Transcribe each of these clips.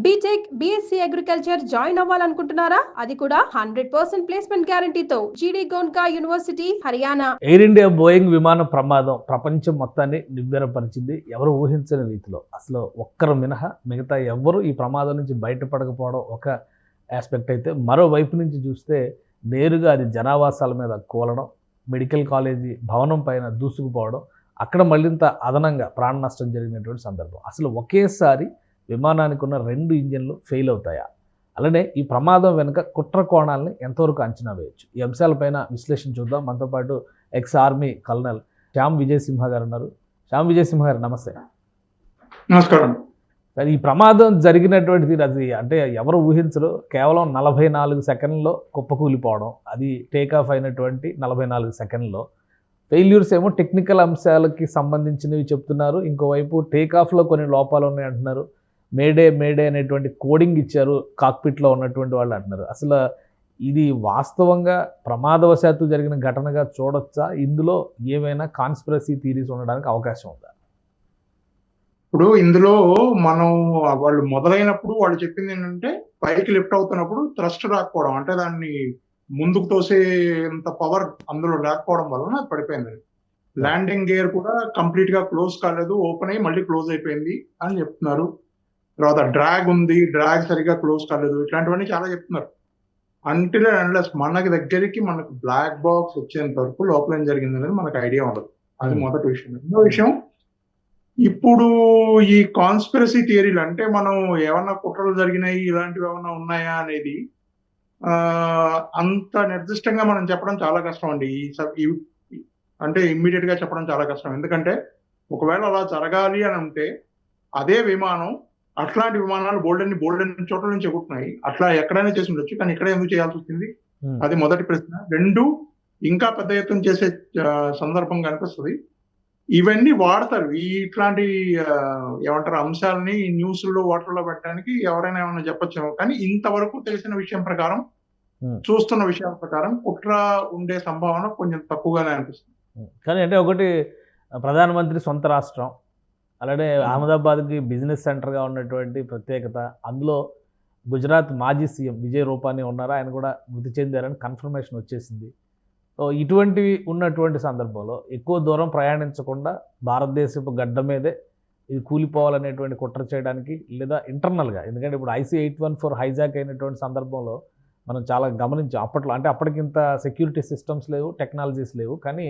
BTech, BSc agriculture join అవ్వాలనుకుంటున్నారా? అది కూడా 100% ప్లేస్మెంట్ గ్యారంటీతో. GD Goenka university, Haryana. Air India Boeing విమాన ప్రమాదం ప్రపంచం మొత్తాన్ని నివ్వెరపరిచింది. ఎవరు ఊహించని రీతిలో, అసలు ఒక్కరు మినహా మిగతా ఎవ్వరు ఈ ప్రమాదం నుంచి బయటపడకపోవడం ఒక ఆస్పెక్ట్ అయితే, మరోవైపు నుంచి చూస్తే నేరుగా అది జనావాసాల మీద కూలడం, మెడికల్ కాలేజీ భవనం పైన దూసుకుపోవడం, అక్కడ మళ్ళీంత అదనంగా ప్రాణ నష్టం జరిగినటువంటి సందర్భం. అసలు ఒకేసారి విమానానికి ఉన్న 2 ఇంజన్లు ఫెయిల్ అవుతాయా? అలానే ఈ ప్రమాదం వెనుక కుట్ర కోణాలని ఎంతవరకు అంచనా వేయచ్చు? ఈ అంశాలపైన విశ్లేషణ చూద్దాం. మనతో పాటు ex army colonel Shyam Vijay Simha గారు ఉన్నారు. శ్యామ్ విజయ్ సింహ గారు నమస్తే. నమస్కారం. ఈ ప్రమాదం జరిగినటువంటి అది అంటే ఎవరు ఊహించరు. కేవలం 44 సెకండ్లలో కుప్పకూలిపోవడం, అది టేక్ ఆఫ్ అయినటువంటి 44 సెకండ్లో. ఫెయిల్యూర్స్ ఏమో టెక్నికల్ అంశాలకి సంబంధించినవి చెప్తున్నారు. ఇంకోవైపు టేక్ ఆఫ్లో కొన్ని లోపాలు ఉన్నాయి అంటున్నారు. మేడే అనేటువంటి కోడింగ్ ఇచ్చారు కాక్పిట్లో ఉన్నటువంటి వాళ్ళు అంటున్నారు. అసలు ఇది వాస్తవంగా ప్రమాదవశాత్తు జరిగిన ఘటనగా చూడొచ్చా? ఇందులో ఏమైనా కాన్స్పిరసీ థీరీస్ ఉండడానికి అవకాశం ఉందా? ఇప్పుడు ఇందులో మనం వాళ్ళు మొదలైనప్పుడు వాళ్ళు చెప్పింది ఏంటంటే, పైకి లిఫ్ట్ అవుతున్నప్పుడు థ్రస్ట్ రాకపోవడం, అంటే దాన్ని ముందుకు తోసేంత పవర్ అందులో లేకపోవడం వలన అది పడిపోయింది. ల్యాండింగ్ గేర్ కూడా కంప్లీట్ గా క్లోజ్ కాలేదు, ఓపెన్ అయ్యి మళ్ళీ క్లోజ్ అయిపోయింది అని చెప్తున్నారు. తర్వాత డ్రాగ్ ఉంది, డ్రాగ్ సరిగా క్లోజ్ కాలేదు, ఇట్లాంటివన్నీ చాలా చెప్తున్నారు. అంటిల్ అండ్ అన్లెస్ మనకి దగ్గరికి మనకు బ్లాక్ బాక్స్ వచ్చేంత వరకు లోపల ఏం జరిగింది అనేది మనకు ఐడియా ఉండదు. అది మొదటి విషయం. రెండో విషయం, ఇప్పుడు ఈ కాన్స్పిరసీ థియరీలు అంటే మనం ఏమన్నా కుట్రలు జరిగినాయి ఇలాంటివి ఏమన్నా ఉన్నాయా అనేది అంత నిర్దిష్టంగా మనం చెప్పడం చాలా కష్టం అండి. అంటే ఇమ్మీడియట్ గా చెప్పడం చాలా కష్టం. ఎందుకంటే ఒకవేళ అలా జరగాలి అని అంటే అదే విమానం, అట్లాంటి విమానాలు బోల్డెన్ చోట్ల నుంచి ఎగురుతున్నాయి, అట్లా ఎక్కడైనా చేసి ఉండొచ్చు, కానీ ఇక్కడ ఎందుకు చేయాల్సి వచ్చింది? అది మొదటి ప్రశ్న. 2, ఇంకా పెద్ద ఎత్తున చేసే సందర్భం కనిపిస్తుంది. ఇవన్నీ వాడతారు ఇట్లాంటి ఏమంటారు అంశాలని న్యూస్లో వాటర్లో పెట్టడానికి ఎవరైనా ఏమైనా చెప్పొచ్చేమో, కానీ ఇంతవరకు తెలిసిన విషయం ప్రకారం, చూస్తున్న విషయాల ప్రకారం కుట్ర ఉండే సంభావన కొంచెం తక్కువగానే అనిపిస్తుంది. కానీ అంటే ఒకటి, ప్రధానమంత్రి సొంత రాష్ట్రం, అలాగే అహ్మదాబాద్కి బిజినెస్ సెంటర్గా ఉన్నటువంటి ప్రత్యేకత, అందులో గుజరాత్ మాజీ సీఎం విజయ్ రూపానీ ఉన్నారు, ఆయన కూడా మృతి చెందారని కన్ఫర్మేషన్ వచ్చేసింది. సో ఇటువంటివి ఉన్నటువంటి సందర్భంలో ఎక్కువ దూరం ప్రయాణించకుండా భారతదేశపు గడ్డ మీదే ఇది కూలిపోవాలనేటువంటి కుట్ర చేయడానికి, లేదా ఇంటర్నల్గా, ఎందుకంటే ఇప్పుడు IC-814 హైజాక్ అయినటువంటి సందర్భంలో మనం చాలా గమనించాం. అప్పట్లో అంటే అప్పటికింత సెక్యూరిటీ సిస్టమ్స్ లేవు, టెక్నాలజీస్ లేవు, కానీ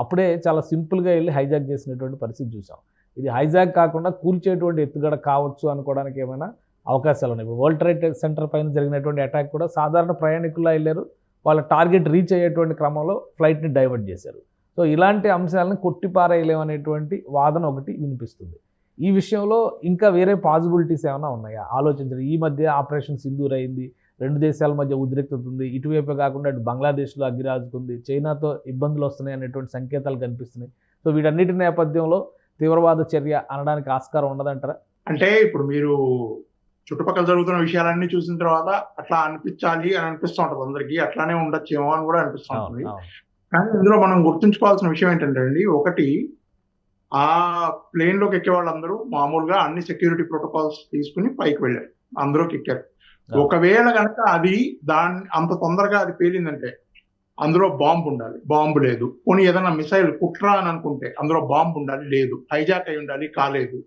అప్పుడే చాలా సింపుల్గా వెళ్ళి హైజాక్ చేసినటువంటి పరిస్థితి చూసాం. ఇది హైజాక్ కాకుండా కూల్చేటువంటి ఎత్తుగడ కావచ్చు అనుకోవడానికి ఏమైనా అవకాశాలు ఉన్నాయి. ఇప్పుడు వరల్డ్ ట్రేడ్ సెంటర్ పైన జరిగినటువంటి అటాక్ కూడా సాధారణ ప్రయాణికుల్లో వెళ్ళారు, వాళ్ళ టార్గెట్ రీచ్ అయ్యేటువంటి క్రమంలో ఫ్లైట్ని డైవర్ట్ చేశారు. సో ఇలాంటి అంశాలను కొట్టిపారేయలేమనేటువంటి వాదన ఒకటి వినిపిస్తుంది. ఈ విషయంలో ఇంకా వేరే పాసిబిలిటీస్ ఏమైనా ఉన్నాయా ఆలోచించండి? ఈ మధ్య ఆపరేషన్ సింధూర్ అయింది, 2 దేశాల మధ్య ఉద్రిక్తత ఉంది, ఇటువైపే కాకుండా అటు బంగ్లాదేశ్లో అగ్గిరాజుకుంది, చైనాతో ఇబ్బందులు వస్తున్నాయి అనేటువంటి సంకేతాలు కనిపిస్తున్నాయి. సో వీటన్నిటి నేపథ్యంలో తీవ్రవాద చర్య అనడానికి ఆస్కారం ఉండదంటారా? అంటే ఇప్పుడు మీరు చుట్టుపక్కల జరుగుతున్న విషయాలన్నీ చూసిన తర్వాత అట్లా అనిపించాలి అని అనిపిస్తూ ఉంటుంది అందరికి, అట్లానే ఉండొచ్చేమో అని కూడా అనిపిస్తూ ఉంటుంది. కానీ ఇందులో మనం గుర్తుంచుకోవాల్సిన విషయం ఏంటంటే అండి, ఒకటి, ఆ ప్లేన్ లోకి ఎక్కే వాళ్ళందరూ మామూలుగా అన్ని సెక్యూరిటీ ప్రోటోకాల్స్ తీసుకుని పైకి వెళ్ళారు, అందరూకి ఎక్కారు. ఒకవేళ కనుక అది అంత తొందరగా అది పేలిందంటే అందులో బాంబు ఉండాలి, బాంబు లేదు. పోనీ ఏదైనా మిసైల్ కుట్ర అని అనుకుంటే అందులో బాంబు ఉండాలి, లేదు. హైజాక్ అయి ఉండాలి, కాలేదు.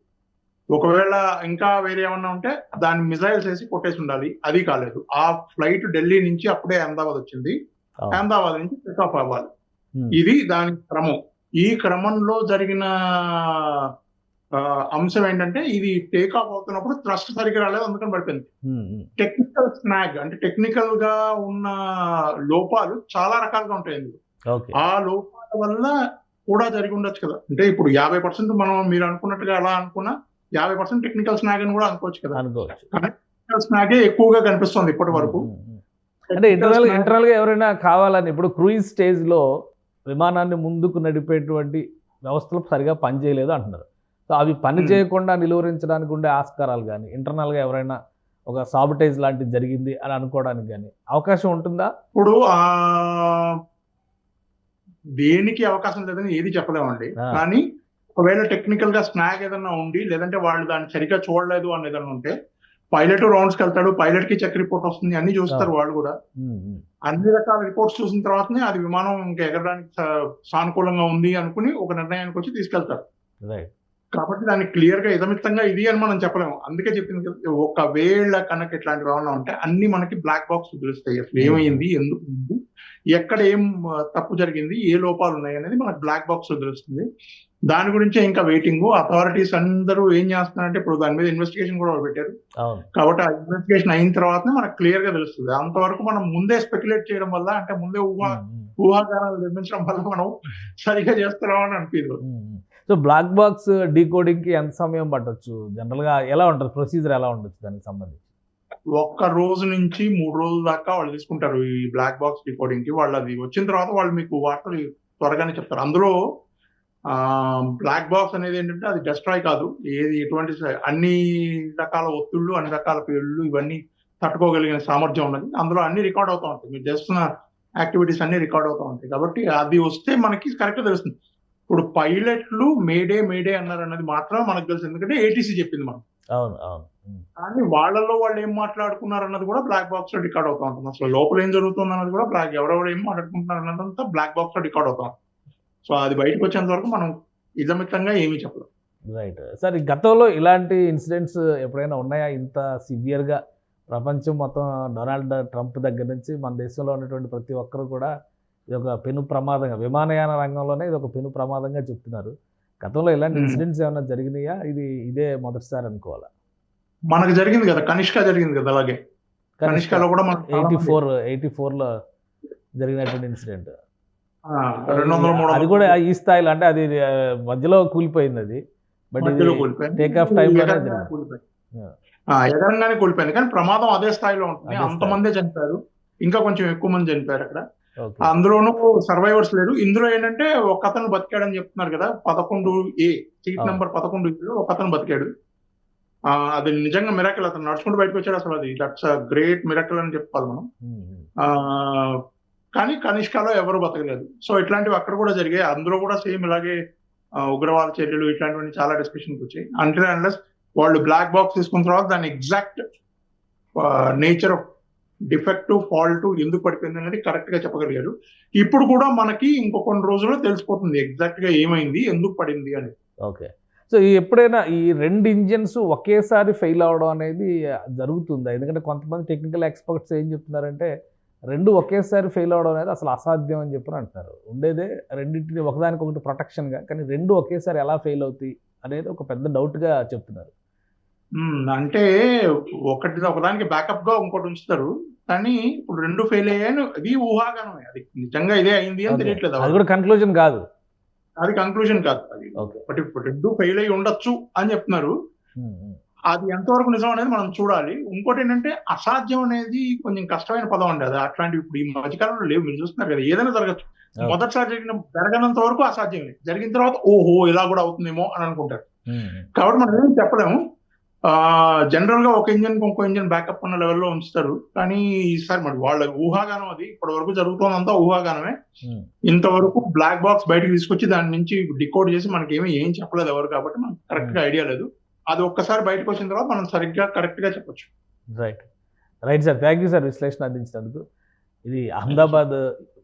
ఒకవేళ ఇంకా వేరే ఏమన్నా ఉంటే దాన్ని మిసైల్స్ వేసి కొట్టేసి ఉండాలి, అది కాలేదు. ఆ ఫ్లైట్ ఢిల్లీ నుంచి అప్పుడే అహ్మదాబాద్ వచ్చింది, అహ్మదాబాద్ నుంచి టేక్ ఆఫ్ అవ్వాలి. ఇది దాని క్రమం. ఈ క్రమంలో జరిగిన అంశం ఏంటంటే, ఇది టేక్ ఆఫ్ అవుతున్నప్పుడు థ్రస్ట్ సరిగ్గా రాలేదు, అందుకని పడిపోయింది. టెక్నికల్ స్నాగ్ అంటే టెక్నికల్ గా ఉన్న లోపాలు చాలా రకాలుగా ఉంటాయి ఇందులో. ఆ లోపాల వల్ల కూడా జరిగి ఉండొచ్చు కదా. అంటే ఇప్పుడు 50% మీరు అనుకున్నట్టుగా అలా అనుకున్నా 50% టెక్నికల్ స్నాగ్ అని కూడా అనుకోవచ్చు కదా. టెక్నికల్ స్నాగే ఎక్కువగా కనిపిస్తుంది ఇప్పటి వరకు. అంటే ఇంటర్నల్ గా ఎవరైనా కావాలని, ఇప్పుడు క్రూయిజ్ స్టేజ్ లో విమానాన్ని ముందుకు నడిపేటువంటి వ్యవస్థలు సరిగా పనిచేయలేదు అంటున్నారు. సో అవి పని చేయకుండా నిలువరించడానికి ఉండే ఆస్కారాలు కానీ, ఇంటర్నల్గా ఎవరైనా ఒక సాబిటైజ్ లాంటిది జరిగింది అని అనుకోవడానికి కానీ అవకాశం ఉంటుందా? ఇప్పుడు దేనికి అవకాశం లేదని ఏది చెప్పలేమండి. కానీ ఒకవేళ టెక్నికల్ గా స్నాగ్ ఏదన్నా ఉండి, లేదంటే వాళ్ళు దాన్ని సరిగ్గా చూడలేదు అని ఏదన్నా ఉంటే పైలట్ రౌండ్స్కి వెళ్తాడు, పైలట్ కి చెక్ రిపోర్ట్ వస్తుంది, అన్ని చూస్తారు వాళ్ళు కూడా. అన్ని రకాల రిపోర్ట్స్ చూసిన తర్వాతనే అది విమానం ఇంకా ఎగరడానికి సానుకూలంగా ఉంది అనుకుని ఒక నిర్ణయానికి వచ్చి తీసుకెళ్తారు. కాబట్టి దాన్ని క్లియర్ గా ఇదమిత్తంగా ఇది అని మనం చెప్పలేము. అందుకే చెప్పింది కదా, ఒకవేళ కనుక ఇట్లాంటివి ఏమన్నా ఉంటే అన్ని మనకి బ్లాక్ బాక్స్ తెలుస్తాయి. అసలు ఏమైంది, ఎందుకు ఉంది, ఎక్కడ ఏం తప్పు జరిగింది, ఏ లోపాలు ఉన్నాయి అనేది మనకు బ్లాక్ బాక్స్ తెలుస్తుంది. దాని గురించే ఇంకా వెయిటింగ్. అథారిటీస్ అందరూ ఏం చేస్తున్నారంటే ఇప్పుడు దాని మీద ఇన్వెస్టిగేషన్ కూడా పెట్టారు. కాబట్టి ఆ ఇన్వెస్టిగేషన్ అయిన తర్వాతనే మనకు క్లియర్ గా తెలుస్తుంది. అంతవరకు మనం ముందే స్పెక్యులేట్ చేయడం వల్ల, అంటే ముందే ఊహాగానాలు నిర్మించడం వల్ల మనం సరిగా చేస్తున్నామని అనిపించదు. సో బ్లాక్ బాక్స్ డీకోడింగ్ కి ఎంత సమయం పట్టొచ్చు? జనరల్ గా ఎలా ఉంటుంది, ప్రొసీజర్ ఎలా ఉండొచ్చు దానికి సంబంధించి? 1 రోజు నుంచి 3 రోజుల దాకా వాళ్ళు తీసుకుంటారు ఈ బ్లాక్ బాక్స్ డీకోడింగ్ కి. వాళ్ళు అది వచ్చిన తర్వాత వాళ్ళు మీకు వార్తలు త్వరగానే చెప్తారు. అందులో బ్లాక్ బాక్స్ అనేది ఏంటంటే అది డెస్ట్రాయ్ కాదు, ఏది ఎటువంటి అన్ని రకాల ఒత్తిళ్లు, అన్ని రకాల పేర్లు ఇవన్నీ తట్టుకోగలిగిన సామర్థ్యం ఉన్నది. అందులో అన్ని రికార్డ్ అవుతూ ఉంటాయి, మీరు చేస్తున్న యాక్టివిటీస్ అన్ని రికార్డ్ అవుతూ ఉంటాయి. కాబట్టి అది వస్తే మనకి కరెక్ట్ తెలుస్తుంది. ఇప్పుడు పైలట్లు మేడే అన్నారు అన్నది మాత్రమే మనకు తెలుసు, ఎందుకంటే ఏటీసీ చెప్పింది మనం. కానీ వాళ్ళలో వాళ్ళు ఏం మాట్లాడుకున్నారు అన్నది కూడా బ్లాక్ బాక్స్ లో రికార్డ్ అవుతూ ఉంటుంది. అసలు లోపల ఏం జరుగుతుంది అన్నది కూడా ఎవరెవరు ఏం మాట్లాడుకుంటున్నారు అన్నదంతా బ్లాక్ బాక్స్ లో రికార్డ్ అవుతా ఉంటుంది. సో అది బయటకు వచ్చేంత వరకు మనం ఇదమిత్తంగా ఏమీ చెప్పలేం. రైట్ సార్, గతంలో ఇలాంటి ఇన్సిడెంట్స్ ఎప్పుడైనా ఉన్నాయా ఇంత సివియర్గా? ప్రపంచం మొత్తం డొనాల్డ్ ట్రంప్ దగ్గర నుంచి మన దేశంలో ఉన్నటువంటి ప్రతి ఒక్కరు కూడా ఇది ఒక పెను ప్రమాదంగా, విమానయాన రంగంలోనే ఇది ఒక పెను ప్రమాదంగా చెప్తున్నారు. గతంలో ఇలాంటి ఇన్సిడెంట్స్ ఏమైనా జరిగినాయా? ఇదే మొదటిసారి అనుకోవాలా? మనకు జరిగింది కదా, కనిష్క జరిగింది కదా, అలాగే కనిష్కలో కూడా 84లో జరిగినటువంటి ఇన్సిడెంట్. 200 అది కూడా ఈ స్థాయిలో, అంటే అది మధ్యలో కూలిపోయింది అది, బట్ టేక్ ఆఫ్ టైం ఎగరంగానే కూలిపోయింది. కానీ ప్రమాదం అదే స్థాయిలో ఉంటుంది, అంతమందే చనిపోయారు, ఇంకా కొంచెం ఎక్కువ మంది చనిపోయారు అక్కడ. అందులోనూ సర్వైవర్స్ లేరు. ఇందులో ఏంటంటే ఒక అతను బతికాడని చెప్తున్నారు కదా, 11A సీట్ నెంబర్ 11లో ఒక అతను బతికాడు. అది నిజంగా మిరాకిల్. అతను నడుచుకుంటూ బయటకు వచ్చాడు. అసలు అది దట్స్ అ గ్రేట్ మిరాకిల్ అని చెప్పాలి మనం. కానీ కనిష్కలో ఎవరు బతకలేదు. సో ఇట్లాంటివి అక్కడ కూడా జరిగాయి. అందులో కూడా సేమ్ ఇలాగే ఉగ్రవాద చర్యలు ఇట్లాంటివన్నీ చాలా డిస్కషన్కి వచ్చాయి. అంటే అన్లెస్ వాళ్ళు బ్లాక్ బాక్స్ తీసుకున్న తర్వాత దాని exact nature of defect, fault ఎందుకు పడిపోయింది అనేది కరెక్ట్ గా చెప్పగలిగారు. ఇప్పుడు కూడా మనకి ఇంకో కొన్ని రోజుల్లో తెలిసిపోతుంది ఎగ్జాక్ట్ గా ఏమైంది, ఎందుకు పడింది అని. ఓకే. సో ఎప్పుడైనా ఈ 2 ఇంజిన్స్ ఒకేసారి ఫెయిల్ అవడం అనేది జరుగుతుందా? ఎందుకంటే కొంతమంది టెక్నికల్ ఎక్స్పర్ట్స్ ఏం చెప్తున్నారంటే 2 ఒకేసారి ఫెయిల్ అవడం అనేది అసలు అసాధ్యం అని చెప్పి అంటున్నారు. ఉండేదే రెండింటిని ఒకదానికొకటి ప్రొటెక్షన్గా, కానీ 2 ఒకేసారి ఎలా ఫెయిల్ అవుతాయి అనేది ఒక పెద్ద డౌట్గా చెప్తున్నారు. అంటే ఒకదానికి బ్యాకప్ గా ఇంకోటి ఉంచుతారు, కానీ ఇప్పుడు 2 ఫెయిల్ అయ్యాయని అది ఊహాగానమే. అది నిజంగా ఇదే అయింది అని తెలియట్లేదు. అది కూడా కన్క్లూజన్ కాదు, అది కంక్లూజన్ కాదు. అది బట్ ఇప్పుడు 2 ఫెయిల్ అయ్యి ఉండొచ్చు అని చెప్తున్నారు. అది ఎంతవరకు నిజం అనేది మనం చూడాలి. ఇంకోటి ఏంటంటే అసాధ్యం అనేది కొంచెం కష్టమైన పదం అండి. అది అట్లాంటివి ఇప్పుడు ఈ మధ్యకాలంలో లేవు, మీరు చూస్తున్నారు కదా, ఏదైనా జరగచ్చు. మొదటిసారి జరగనంత వరకు అసాధ్యం, జరిగిన తర్వాత ఓహో ఇలా కూడా అవుతుందేమో అని అనుకుంటారు. కాబట్టి మనం ఏం చెప్పలేము. జనరల్ గా ఒక ఇంజిన్ ఇంకో ఇంజిన్ బ్యాకప్ ఉన్న లెవెల్లో ఉంచుతారు. కానీ ఈసారి మరి వాళ్ళ ఊహాగానం, అది ఇప్పటి వరకు జరుగుతుందంతా ఊహాగానమే. ఇంతవరకు బ్లాక్ బాక్స్ బయటకు తీసుకొచ్చి దాని నుంచి డికోడ్ చేసి మనకి ఏం చెప్పలేదు ఎవరు, కాబట్టి మనకు కరెక్ట్ గా ఐడియా లేదు. అది ఒక్కసారి బయటకు వచ్చిన తర్వాత మనం సరిగ్గా కరెక్ట్ గా చెప్పొచ్చు. Right sir, thank you sir విశ్లేషణ అందించినందుకు. ఇది అహ్మదాబాద్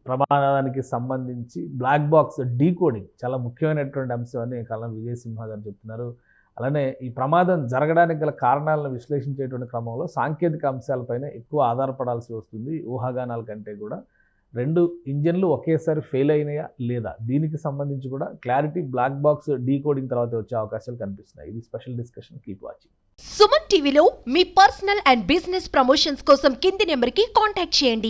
ప్రమాదానికి సంబంధించి బ్లాక్ బాక్స్ డీకోడింగ్ చాలా ముఖ్యమైనటువంటి అంశం అని కల్లం విజయసింహ గారు చెప్తున్నారు. అలానే ఈ ప్రమాదం జరగడానికి గల కారణాలను విశ్లేషించేటువంటి క్రమంలో సాంకేతిక అంశాలపైన ఎక్కువ ఆధారపడాల్సి వస్తుంది. ఊహాగానాల కంటే కూడా 2 ఇంజన్లు ఒకేసారి ఫెయిల్ అయినాయా లేదా, దీనికి సంబంధించి కూడా క్లారిటీ బ్లాక్ బాక్స్ డీకోడింగ్ తర్వాత వచ్చే అవకాశాలు కనిపిస్తున్నాయి. ఇది special discussion, keep watching. Suman టీవీలో మీ పర్సనల్ అండ్ బిజినెస్ ప్రమోషన్స్ కోసం కింది నెంబర్కి కాంటాక్ట్ చేయండి.